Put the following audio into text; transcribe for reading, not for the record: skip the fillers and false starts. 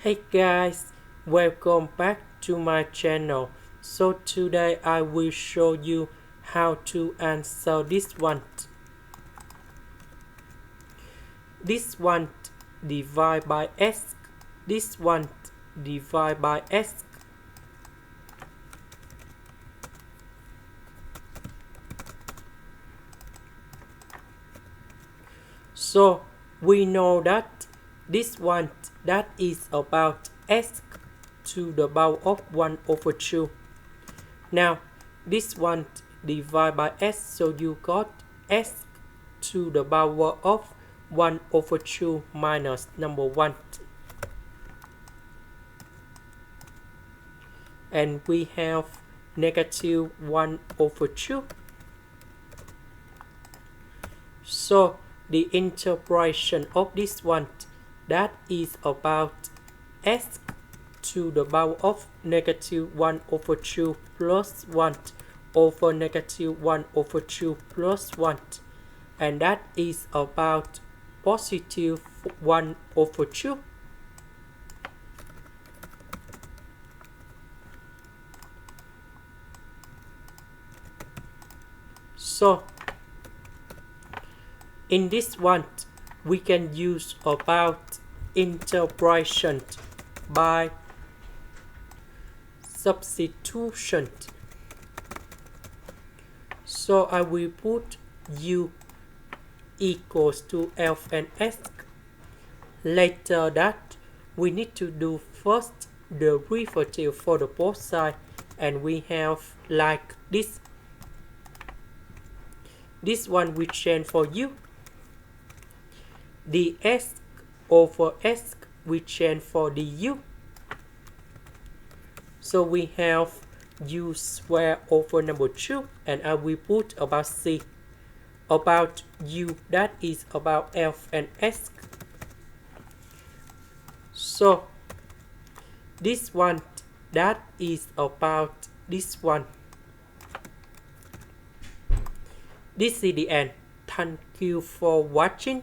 Hey guys, welcome back to my channel. So today I will show you how to answer this one. This one divide by s. This one divide by s. So we know that this one that is about s to the power of 1 over 2. Now this one divided by s, so you got s to the power of 1 over 2 minus number 1. And we have negative 1 over 2. So the interpretation of this one that is about s to the power of negative 1 over 2 plus 1 over negative 1 over 2 plus 1, and that is about positive 1 over 2. So in this one we can use about interpretation by substitution. So I will put u equals to x-lnx. Later that we need to do first the derivative for the both sides, and we have like this. This one we change for u. The s over s we change for the u. So we have u square over number 2, and I will put about c about u that is about x-lnx. So this one that is about this one. This is the end. Thank you for watching.